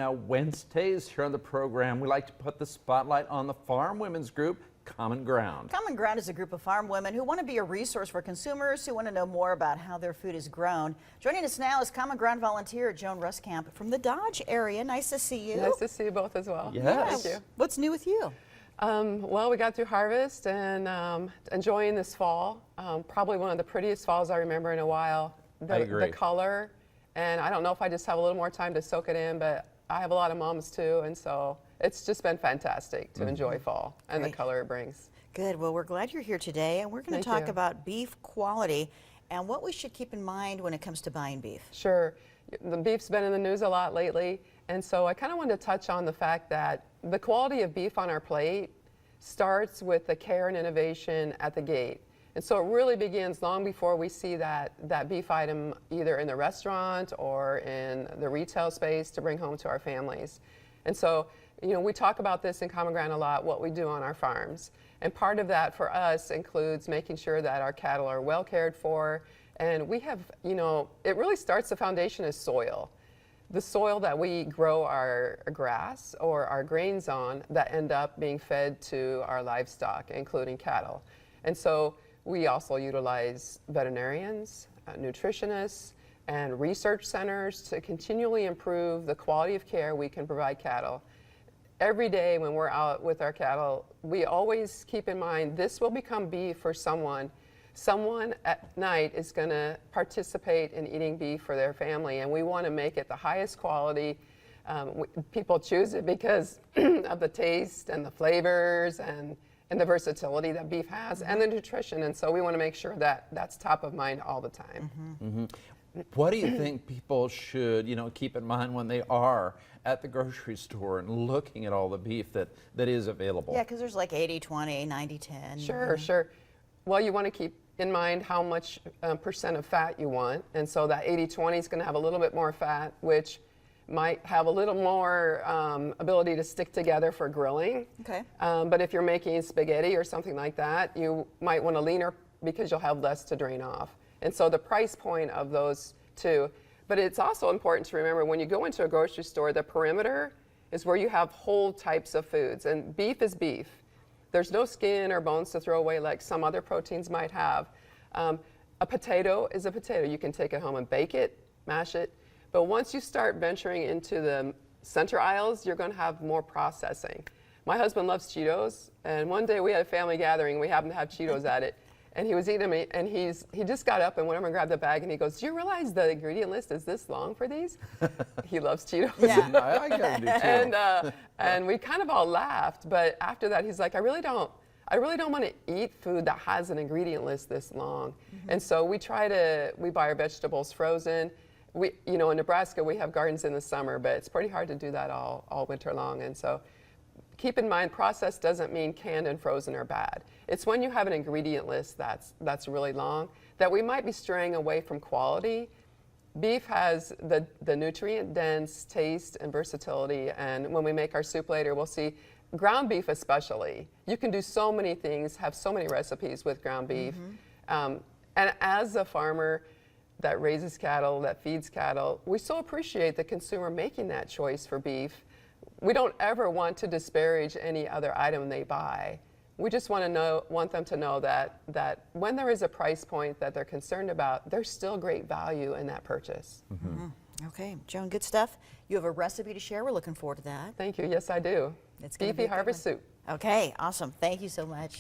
Now, Wednesdays here on the program, we like to put the spotlight on the farm women's group, Common Ground. Common Ground is a group of farm women who want to be a resource for consumers who want to know more about how their food is grown. Joining us now is Common Ground volunteer Joan Ruskamp from the Dodge area. Nice to see you. Nice to see you both as well. Yes. Thank you. What's new with you? Well, we got through harvest and enjoying this fall. Probably one of the prettiest falls I remember in a while. I agree. The color, and I don't know if I just have a little more time to soak it in, but I have a lot of moms too, and so it's just been fantastic to enjoy fall and the color it brings. Good. Well, we're glad you're here today, and we're going to talk about beef quality and what we should keep in mind when it comes to buying beef. Sure. The beef's been in the news a lot lately, and so I kind of wanted to touch on the fact that the quality of beef on our plate starts with the care and innovation at the gate. And so it really begins long before we see that beef item either in the restaurant or in the retail space to bring home to our families. And so, you know, we talk about this in Common Ground a lot, what we do on our farms. And part of that for us includes making sure that our cattle are well cared for. And we have, you know, it really starts, the foundation is soil. The soil that we grow our grass or our grains on that end up being fed to our livestock, including cattle. And so we also utilize veterinarians, nutritionists, and research centers to continually improve the quality of care we can provide cattle. Every day when we're out with our cattle, we always keep in mind this will become beef for someone. Someone at night is going to participate in eating beef for their family, and we want to make it the highest quality. People choose it because of the taste and the flavors and the versatility that beef has and the nutrition, and so we want to make sure that that's top of mind all the time. What do you think people should, keep in mind when they are at the grocery store and looking at all the beef that is available? Yeah, because there's like 80-20, 90-10. Sure, sure. Well, you want to keep in mind how much percent of fat you want, and so that 80-20 is going to have a little bit more fat, which might have a little more ability to stick together for grilling. Okay. But if you're making spaghetti or something like that, you might want a leaner because you'll have less to drain off. And so the price point of those two. But it's also important to remember when you go into a grocery store, the perimeter is where you have whole types of foods. And beef is beef. There's no skin or bones to throw away like some other proteins might have. A potato is a potato. You can take it home and bake it, mash it. But once you start venturing into the center aisles, you're going to have more processing. My husband loves Cheetos, and one day we had a family gathering, and we happened to have Cheetos at it, and he was eating them, and he just got up and went over and grabbed the bag, and he goes, "Do you realize the ingredient list is this long for these?" He loves Cheetos. Yeah. I gotta do too. And we kind of all laughed, but after that, he's like, I really don't want to eat food that has an ingredient list this long. And so we buy our vegetables frozen. In Nebraska, we have gardens in the summer, but it's pretty hard to do that all winter long. And so keep in mind, processed doesn't mean canned and frozen are bad. It's when you have an ingredient list that's really long that we might be straying away from quality. Beef has the nutrient-dense taste and versatility, and when we make our soup later, we'll see ground beef especially. You can do so many things, have so many recipes with ground beef. And as a farmer that raises cattle, that feeds cattle, we so appreciate the consumer making that choice for beef. We don't ever want to disparage any other item they buy. We just want them to know that when there is a price point that they're concerned about, there's still great value in that purchase. Okay, Joan, good stuff. You have a recipe to share. We're looking forward to that. Thank you. Yes, I do. It's gonna be Beefy a good harvest one. soup. Okay, awesome. Thank you so much.